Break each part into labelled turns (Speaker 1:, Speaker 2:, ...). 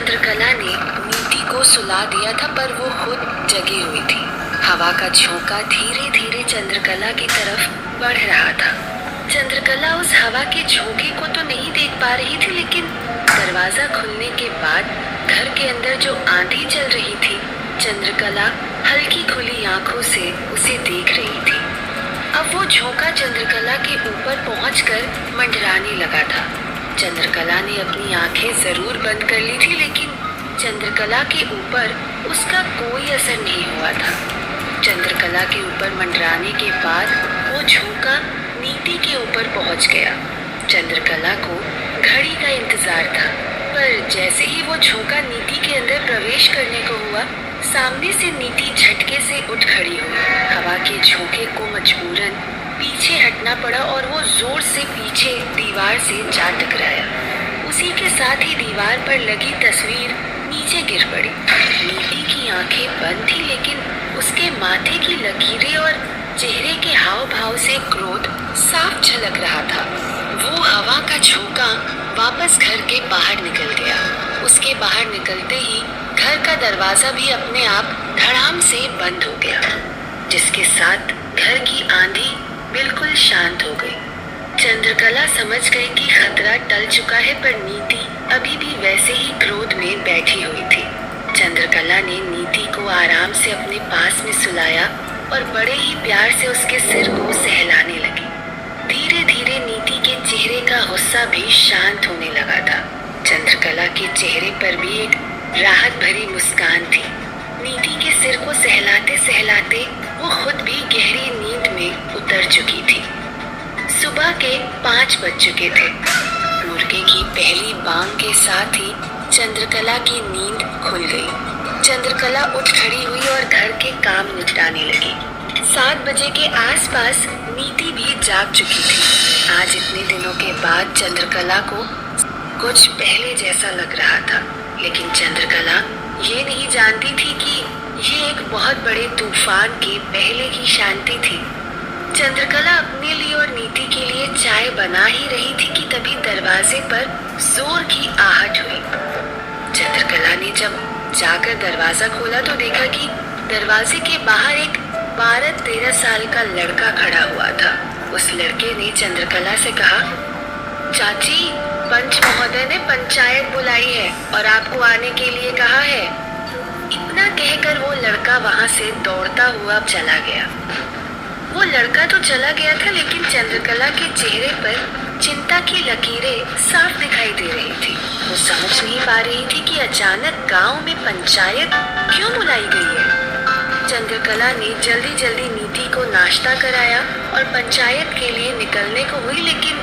Speaker 1: चंद्रकला ने नीति को सुला दिया था, पर वो खुद जगी हुई थी। हवा का झोंका धीरे धीरे चंद्रकला की तरफ बढ़ रहा था। चंद्रकला उस हवा के झोंके को तो नहीं देख पा रही थी, लेकिन दरवाजा खुलने के बाद घर के अंदर जो आंधी चल रही थी, चंद्रकला हल्की खुली आंखों से उसे देख रही थी। अब वो झोंका चंद्रकला के ऊपर पहुंचकर मंडराने लगा था। चंद्रकला ने अपनी आंखें जरूर बंद कर ली थी, लेकिन चंद्रकला के ऊपर उसका कोई असर नहीं हुआ था। चंद्रकला के ऊपर मंडराने के बाद वो झोंका नीति के ऊपर पहुंच गया। चंद्रकला को घड़ी का इंतजार था, पर जैसे ही वो झोंका नीति के अंदर प्रवेश करने को हुआ, सामने से नीति झटके से उठ खड़ी हुई। हवा के झोंके को मजबूरन पीछे हटना पड़ा और वो जोर से पीछे दीवार से जा टकराया। उसी के साथ ही दीवार पर लगी तस्वीर नीचे गिर पड़ी। नीति की आंखें बंद थी, लेकिन उसके माथे की लकीरें और चेहरे के हाव भाव से क्रोध साफ झलक रहा था। वो हवा का झोंका वापस घर के बाहर निकल गया। उसके बाहर निकलते ही घर का दरवाजा भी अपने आप धड़ाम से बंद हो गया, जिसके साथ घर की आंधी बिल्कुल शांत हो गई। चंद्रकला समझ गई कि खतरा टल चुका है, पर नीति अभी भी वैसे ही क्रोध में बैठी हुई थी। चंद्रकला ने नीति को आराम से अपने पास में सुलाया और बड़े ही प्यार से उसके सिर को सहलाने लगी। धीरे धीरे नीति के चेहरे का गुस्सा भी शांत होने लगा था। चंद्रकला के चेहरे पर भी एक राहत भरी मुस्कान थी। नीति के सिर को सहलाते सहलाते वो खुद भी गहरी नींद में उतर चुकी थी। सुबह के 5 बज चुके थे। मुर्गे की पहली बांग के साथ ही चंद्रकला की नींद खुल गई। चंद्रकला उठ खड़ी हुई और घर के काम निपटाने लगी। 7 बजे के आसपास नीति भी जाग चुकी थी। आज इतने दिनों के बाद चंद्रकला को कुछ पहले जैसा लग रहा था, लेकिन चंद्रकला ये नहीं जानती थी कि ये एक बहुत बड़े तूफान के पहले की शांति थी। चंद्रकला अपने लिए और नीति के लिए चाय बना ही रही थी कि तभी दरवाजे पर जोर की आहट हुई। चंद्रकला ने जब जाकर दरवाजा खोला तो देखा कि दरवाजे के बाहर एक 12-13 साल का लड़का खड़ा हुआ था। उस लड़के ने चंद्रकला से कहा, चाची, पंच महोदय ने पंचायत बुलाई है और आपको आने के लिए कहा है। इतना कहकर वो लड़का वहां से दौड़ता हुआ चला गया। वो लड़का तो चला गया था, लेकिन चंद्रकला के चेहरे पर चिंता की लकीरें साफ दिखाई दे रही थी। वो समझ नहीं पा रही थी कि अचानक गांव में पंचायत क्यों बुलाई गई है। चंद्रकला ने जल्दी जल्दी नीति को नाश्ता कराया और पंचायत के लिए निकलने को हुई, लेकिन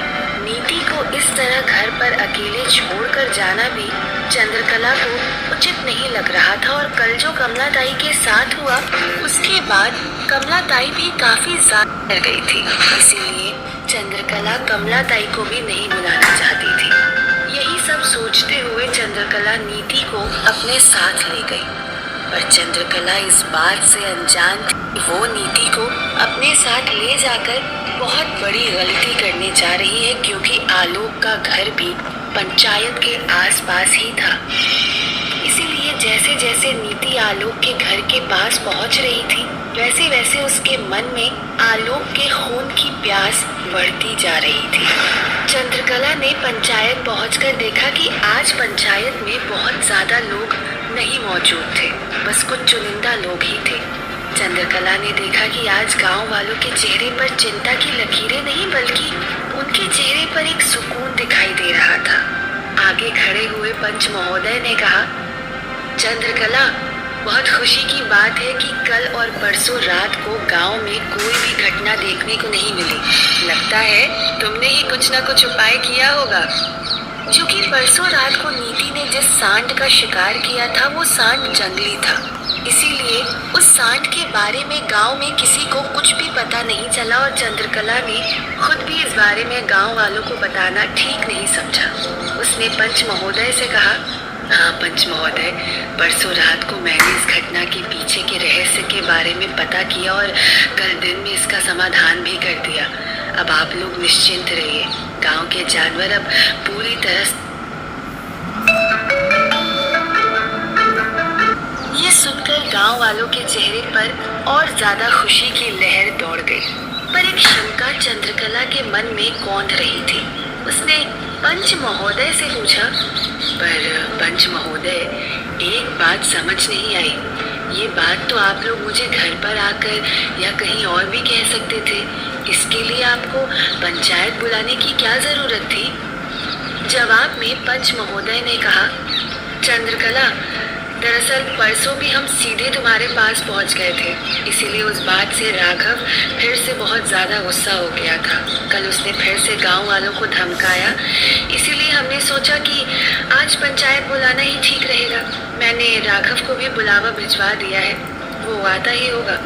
Speaker 1: नीति को इस तरह घर पर अकेले छोड़कर जाना भी चंद्रकला को उचित नहीं लग रहा था। और कल जो कमला ताई के साथ हुआ, उसके बाद कमला ताई भी काफी ज्यादा डर गई थी। इसीलिए चंद्रकला कमला ताई को भी नहीं बुलाना चाहती थी। यही सब सोचते हुए चंद्रकला नीति को अपने साथ ले गई, पर चंद्रकला इस बात से अनजान थी कि वो नीति को अपने साथ ले जाकर बहुत बड़ी गलती करने जा रही है, क्योंकि आलोक का घर भी पंचायत के आसपास ही था। इसीलिए जैसे जैसे नीति आलोक के घर के पास पहुंच रही थी, वैसे वैसे उसके मन में आलोक के खून की प्यास बढ़ती जा रही थी। चंद्रकला ने पंचायत पहुंचकर देखा कि आज पंचायत में बहुत ज्यादा लोग नहीं मौजूद थे, बस कुछ चुनिंदा लोग ही थे। चंद्रकला ने देखा कि आज गांव वालों के चेहरे पर चिंता की लकीरें नहीं, बल्कि उनके चेहरे पर एक सुकून दिखाई दे रहा था। आगे खड़े हुए पंच महोदय ने कहा, चंद्रकला, बहुत खुशी की बात है कि कल और परसों रात को गांव में कोई भी घटना देखने को नहीं मिली। लगता है तुमने ही कुछ न कुछ उपाय किया होगा। क्योंकि परसों रात को नीति ने जिस सांड का शिकार किया था, वो सांड जंगली था। इसीलिए उस सांड के बारे में गांव में किसी को कुछ भी पता नहीं चला और चंद्रकला ने खुद भी इस बारे में गांव वालों को बताना ठीक नहीं समझा। उसने पंच महोदय से कहा, हाँ पंच महोदय, परसों रात को मैंने इस घटना के पीछे के रहस्य के बारे में पता किया और कल दिन में इसका समाधान भी कर दिया। अब आप लोग निश्चिंत रहिए। गांव के जानवर अब पूरी तरह गांव वालों के चेहरे पर और ज्यादा खुशी की लहर दौड़ गई। पर एक शंका चंद्रकला के मन में कौंध रही थी। उसने पंच महोदय से पूछा, पर पंच महोदय, एक बात समझ नहीं आई। ये बात तो आप लोग मुझे घर पर आकर या कहीं और भी कह सकते थे। इसके लिए आपको पंचायत बुलाने की क्या जरूरत थी? जवाब में पंच महोदय ने कहा, चंद्रकला, दरअसल परसों भी हम सीधे तुम्हारे पास पहुंच गए थे, इसीलिए उस बात से राघव फिर से बहुत ज्यादा गुस्सा हो गया था। कल उसने फिर से गांव वालों को धमकाया, इसीलिए हमने सोचा कि आज पंचायत बुलाना ही ठीक रहेगा। मैंने राघव को भी बुलावा भिजवा दिया है, वो आता ही होगा।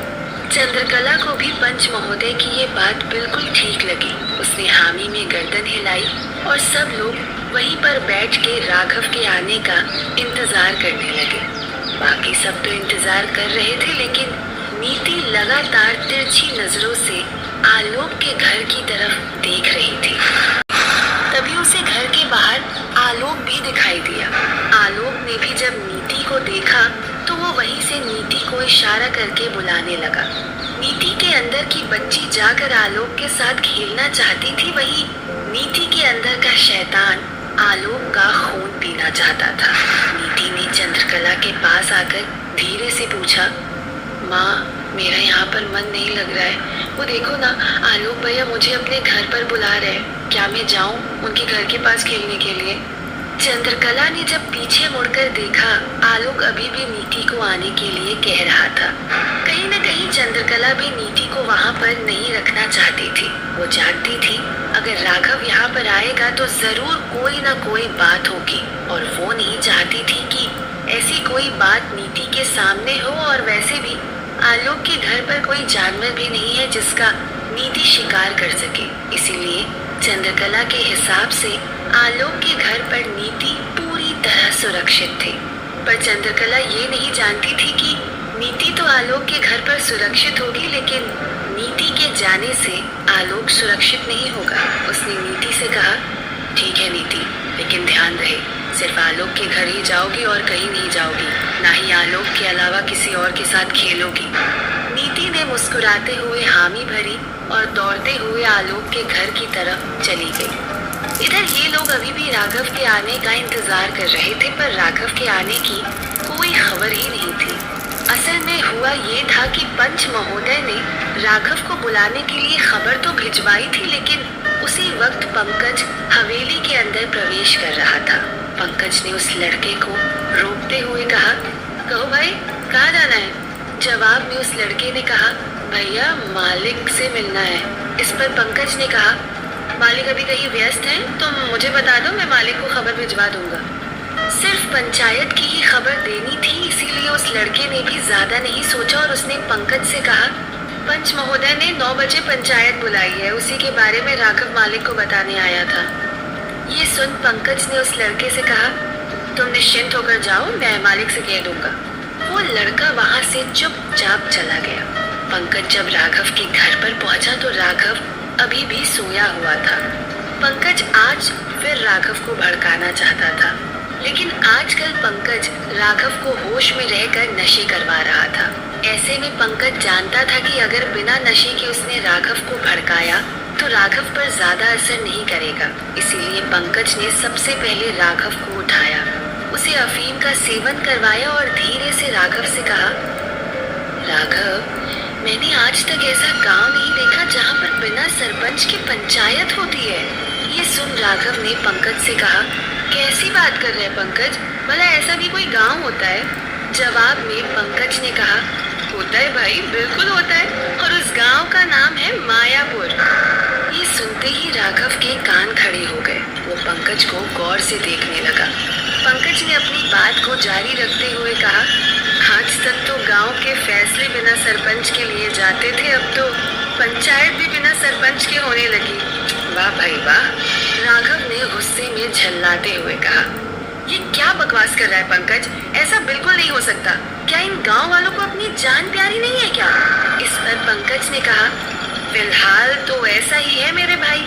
Speaker 1: चंद्रकला को भी पंच महोदय की ये बात बिल्कुल ठीक लगी। उसने हामी में गर्दन हिलाई और सब लोग वहीं पर बैठ के राघव के आने का इंतजार करने लगे। बाकी सब तो इंतजार कर रहे थे, लेकिन नीति लगातार तिरछी नजरों से आलोक के घर की तरफ देख रही थी। तभी उसे घर के बाहर आलोक भी दिखाई दिया। आलोक ने भी जब नीति को देखा तो वो वहीं से नीति को इशारा करके बुलाने लगा। नीति के अंदर की बच्ची जाकर आलोक के साथ खेलना चाहती थी, वहीं नीति के अंदर का शैतान आलोक का खून पीना चाहता था। नीति ने चंद्रकला के पास आकर धीरे से पूछा, माँ, मेरा यहाँ पर मन नहीं लग रहा है। वो देखो ना, आलोक भैया मुझे अपने घर पर बुला रहे हैं। क्या मैं जाऊँ उनके घर के पास खेलने के लिए? चंद्रकला ने जब पीछे मुड़कर देखा, आलोक अभी भी नीति को आने के लिए कह रहा था। कहीं न कहीं चंद्रकला भी नीति को वहाँ पर नहीं रखना चाहती थी। वो जानती थी अगर राघव यहाँ पर आएगा तो जरूर कोई ना कोई बात होगी, और वो नहीं चाहती थी कि ऐसी कोई बात नीति के सामने हो। और वैसे भी आलोक के घर पर कोई जानवर भी नहीं है जिसका नीति शिकार कर सके, इसीलिए चंद्रकला के हिसाब से आलोक के घर पर नीति पूरी तरह सुरक्षित थी। पर चंद्रकला ये नहीं जानती थी कि नीति तो आलोक के घर पर सुरक्षित होगी, लेकिन नीति के जाने से आलोक सुरक्षित नहीं होगा। उसने नीति से कहा, ठीक है नीति, लेकिन ध्यान रहे, सिर्फ आलोक के घर ही जाओगी और कहीं नहीं जाओगी, ना ही आलोक के अलावा किसी और के साथ खेलोगी। नीति ने मुस्कुराते हुए हामी भरी और दौड़ते हुए आलोक के घर की तरफ चली गई। इधर ये लोग अभी भी राघव के आने का इंतजार कर रहे थे, पर राघव के आने की कोई खबर ही नहीं थी। असल में हुआ ये था कि पंच महोदय ने राघव को बुलाने के लिए खबर तो भिजवाई थी, लेकिन उसी वक्त पंकज हवेली के अंदर प्रवेश कर रहा था। पंकज ने उस लड़के को रोकते हुए कहा, कहो भाई, कहाँ जाना है? जवाब में उस लड़के ने कहा, भैया मालिक से मिलना है। इस पर पंकज ने कहा, मालिक अभी कहीं व्यस्त हैं, तुम मुझे बता दो, मैं मालिक को खबर भिजवा दूंगा। सिर्फ पंचायत की ही खबर देनी थी, इसीलिए उस लड़के ने भी ज्यादा नहीं सोचा और उसने पंकज से कहा, पंच महोदय ने 9 बजे पंचायत बुलाई है, उसी के बारे में राघव मालिक को बताने आया था। ये सुन पंकज ने उस लड़के से कहा, तुम निश्चिंत होकर जाओ, मैं मालिक से कह दूंगा। वो लड़का वहाँ से चुपचाप चला गया। पंकज जब राघव के घर पर पहुंचा तो राघव अभी भी सोया हुआ था। पंकज आज फिर राघव को भड़काना चाहता था, लेकिन आजकल पंकज राघव को होश में रहकर नशे करवा रहा था। ऐसे में पंकज जानता था कि अगर बिना नशे के उसने राघव को भड़काया तो राघव पर ज्यादा असर नहीं करेगा, इसीलिए पंकज ने सबसे पहले राघव को उठाया, उसे अफीम का सेवन करवाया और धीरे से राघव से कहा, राघव, मैंने आज तक ऐसा गांव नहीं देखा जहां पर बिना सरपंच की पंचायत होती है। ये सुन राघव ने पंकज से कहा, कैसी बात कर रहे हैं पंकज, भला ऐसा भी कोई गांव होता है? जवाब में पंकज ने कहा, होता है भाई, बिल्कुल होता है, और उस गांव का नाम है मायापुर। ये सुनते ही राघव के कान खड़े हो गए। वो पंकज को गौर से देखने लगा। पंकज ने अपनी बात को जारी रखते हुए कहा, आज तक तो गांव के फैसले बिना सरपंच के लिए जाते थे, अब तो पंचायत भी बिना सरपंच के होने लगी। वाह भाई वाह, राघव ने गुस्से में झल्लाते हुए कहा। ये क्या बकवास कर रहा है पंकज, ऐसा बिल्कुल नहीं हो सकता। क्या इन गांव वालों को अपनी जान प्यारी नहीं है क्या? इस पर पंकज ने कहा, फिलहाल तो ऐसा ही है मेरे भाई,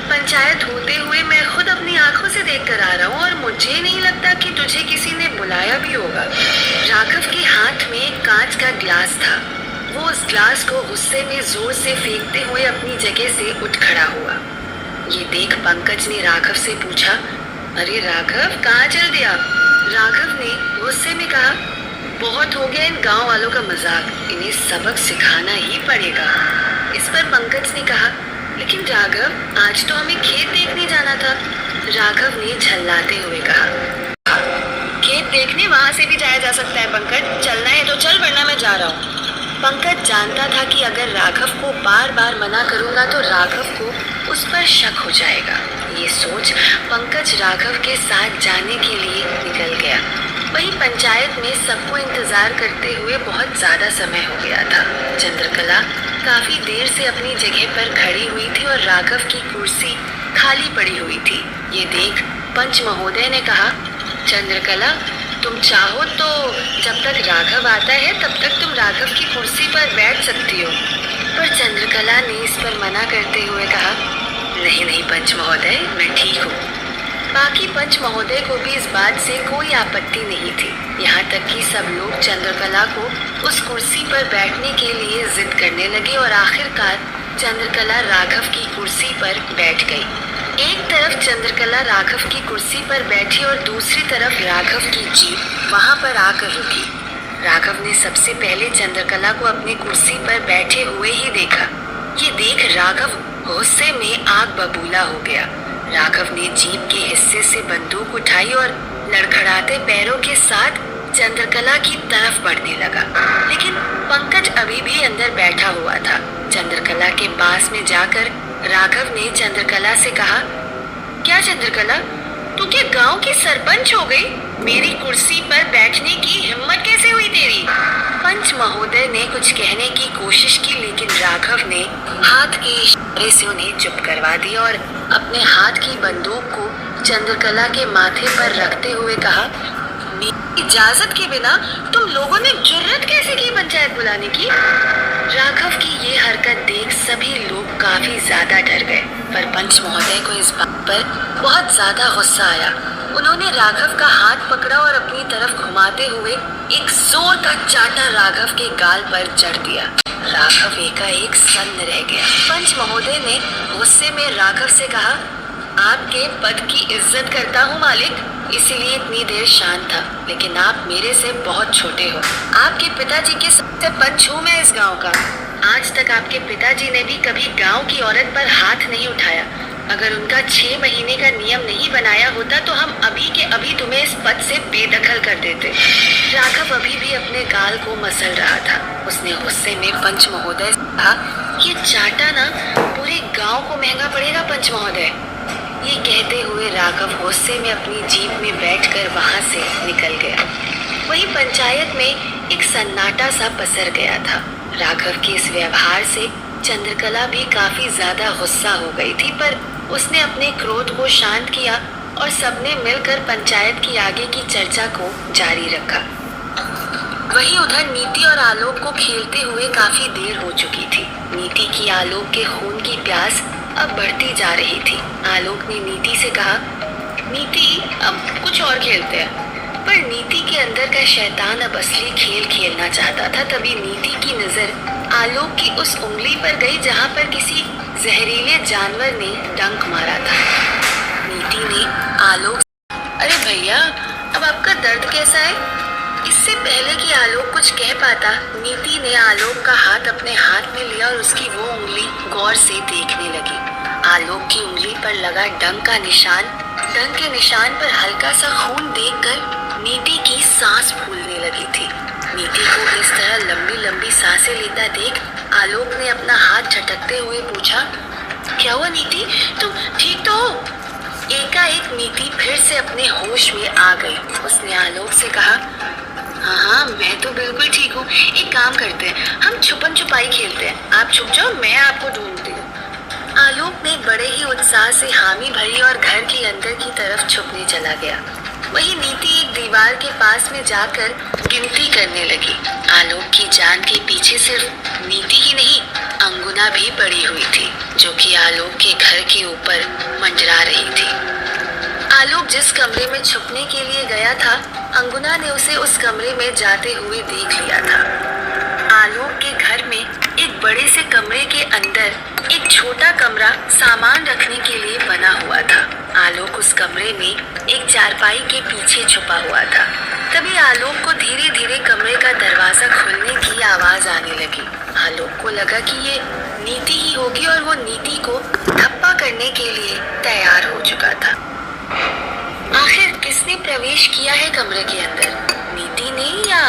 Speaker 1: पंचायत होते हुए मैं खुद अपनी आंखों से देख कर आ रहा हूँ और मुझे नहीं लगता कि तुझे किसी ने बुलाया भी होगा। राघव के हाथ में एक कांच का ग्लास था। वो उस ग्लास को गुस्से में जोर से फेंकते हुए अपनी जगह से उठ खड़ा हुआ। ये देख पंकज ने राघव से पूछा, अरे राघव, कहाँ चल दिया? राघव ने गुस्से में कहा, बहुत हो गया इन गांव वालों का मजाक, इन्हें सबक सिखाना ही पड़ेगा। इस पर पंकज ने कहा, लेकिन राघव, आज तो हमें खेत देखने जाना था। राघव ने झल्लाते हुए कहा, खेत देखने वहां से भी जाया जा सकता है पंकज, चलना है तो चल, वरना मैं जा रहा हूँ। पंकज जानता था कि अगर राघव को बार बार मना करूंगा तो राघव को उस पर शक हो जाएगा। ये सोच पंकज राघव के साथ जाने के लिए निकल गया। वहीं पंचायत में सबको इंतजार करते हुए बहुत ज्यादा समय हो गया था। चंद्रकला काफी देर से अपनी जगह पर खड़ी हुई थी और राघव की कुर्सी खाली पड़ी हुई थी। ये देख पंच महोदय ने कहा, चंद्रकला, तुम चाहो तो जब तक राघव आता है तब तक तुम राघव की कुर्सी पर बैठ सकती हो। पर चंद्रकला ने इस पर मना करते हुए कहा, नहीं नहीं पंच महोदय, मैं ठीक हूँ। बाकी पंच महोदय को भी इस बात से कोई आपत्ति नहीं थी। यहाँ तक कि सब लोग चंद्रकला को उस कुर्सी पर बैठने के लिए जिद करने लगे और आखिरकार चंद्रकला राघव की कुर्सी पर बैठ गई। एक तरफ चंद्रकला राघव की कुर्सी पर बैठी और दूसरी तरफ राघव की जीप वहां पर आकर रुकी। राघव ने सबसे पहले चंद्रकला को अपनी कुर्सी पर बैठे हुए ही देखा। ये देख राघव गुस्से में आग बबूला हो गया। राघव ने जीप के हिस्से से बंदूक उठाई और लड़खड़ाते पैरों के साथ चंद्रकला की तरफ बढ़ने लगा। लेकिन पंकज अभी भी अंदर बैठा हुआ था। चंद्रकला के पास में जाकर राघव ने चंद्रकला से कहा, क्या चंद्रकला, तू क्या गांव की सरपंच हो गई? मेरी कुर्सी पर बैठने की हिम्मत कैसे हुई तेरी? पंच महोदय ने कुछ कहने की कोशिश की, लेकिन राघव ने हाथ के इशारे से उन्हें चुप करवा दिया और अपने हाथ की बंदूक को चंद्रकला के माथे पर रखते हुए कहा, मेरी इजाजत के बिना तुम लोगों ने जुर्रत कैसे की पंचायत बुलाने की? राघव की ये हरकत देख सभी लोग काफी ज्यादा डर गए, पर पंच महोदय को इस बात पर बहुत ज्यादा गुस्सा आया। उन्होंने राघव का हाथ पकड़ा और अपनी तरफ घुमाते हुए एक जोर का चाटा राघव के गाल पर जड़ दिया। राघव एकाएक सन्न रह गया। पंच महोदय ने गुस्से में राघव से कहा, आपके पद की इज्जत करता हूँ मालिक, इसीलिए इतनी देर शांत था, लेकिन आप मेरे से बहुत छोटे हो। आपके पिताजी के सबसे पंच हूँ मैं इस गांव का। आज तक आपके पिताजी ने भी कभी गांव की औरत पर हाथ नहीं उठाया। अगर उनका 6 महीने का नियम नहीं बनाया होता तो हम अभी के अभी तुम्हें इस पद से बेदखल कर देते। राघव अभी भी अपने गाल को मसल रहा था। उसने गुस्से में पंच महोदय से कहा, ये चाटा ना पूरे गांव को महंगा पड़ेगा पंच महोदय। ये कहते हुए राघव गुस्से में अपनी जीप में बैठकर वहां से निकल गया। वहीं पंचायत में एक सन्नाटा सा पसर गया था। राघव के इस व्यवहार से चंद्रकला भी काफी ज्यादा गुस्सा हो गई थी, पर उसने अपने क्रोध को शांत किया और सबने मिलकर पंचायत की आगे की चर्चा को जारी रखा। वहीं उधर नीति और आलोक को खेलते हुए काफी देर हो चुकी थी। नीति की आलोक के खून की प्यास अब बढ़ती जा रही थी। आलोक ने नीति से कहा, नीति, अब कुछ और खेलते हैं। पर नीति के अंदर का शैतान अब असली खेल खेलना चाहता था। तभी नीति की नजर आलोक की उस उंगली पर गई जहां पर किसी जहरीले जानवर ने डंक मारा था। नीति ने आलोक, अरे भैया, अब आपका दर्द कैसा है? इससे पहले कि आलोक कुछ कह पाता, नीति ने आलोक का हाथ अपने हाथ में लिया और उसकी वो उंगली गौर से देखने लगी। आलोक की उंगली पर लगा डंक का निशान, डंक के निशान पर हल्का सा खून देखकर नीति की सांस फूलने लगी थी। नीति को इस तरह लंबी लंबी सांसें लेता देख आलोक ने अपना हाथ झटकते हुए पूछा, क्या हुआ नीति, तुम ठीक तो हो? एकाएक नीति फिर से अपने होश में आ गई। उसने आलोक से कहा, हाँ, मैं तो बिल्कुल ठीक हूँ। एक काम करते हैं, हम छुपन छुपाई खेलते हैं। आप छुप जाओ, मैं आपको ढूंढती हूँ। आलोक ने बड़े ही उत्साह से हामी भरी और घर के अंदर की तरफ छुपने चला गया। वहीं नीति एक दीवार के पास में जाकर गिनती करने लगी। आलोक की जान के पीछे सिर्फ नीति ही नहीं, अंगुना भी पड़ी हुई थी, जो कि आलोक के घर के ऊपर मंडरा रही थी। आलोक जिस कमरे में छुपने के लिए गया था, अंगुना ने उसे उस कमरे में जाते हुए देख लिया था। आलोक के घर में एक बड़े से कमरे के अंदर एक छोटा कमरा सामान रखने के लिए बना हुआ था। आलोक उस कमरे में एक चारपाई के पीछे छुपा हुआ था। तभी आलोक को धीरे धीरे कमरे का दरवाजा खुलने की आवाज आने लगी। आलोक को लगा कि ये नीति ही होगी और वो नीति को धप्पा करने के लिए तैयार हो चुका था। आखिर किसने प्रवेश किया है कमरे के अंदर, नीति ने या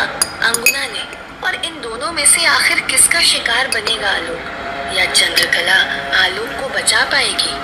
Speaker 1: अंगुना ने? और इन दोनों में से आखिर किसका शिकार बनेगा आलोक, या चंद्रकला आलोक को बचा पाएगी?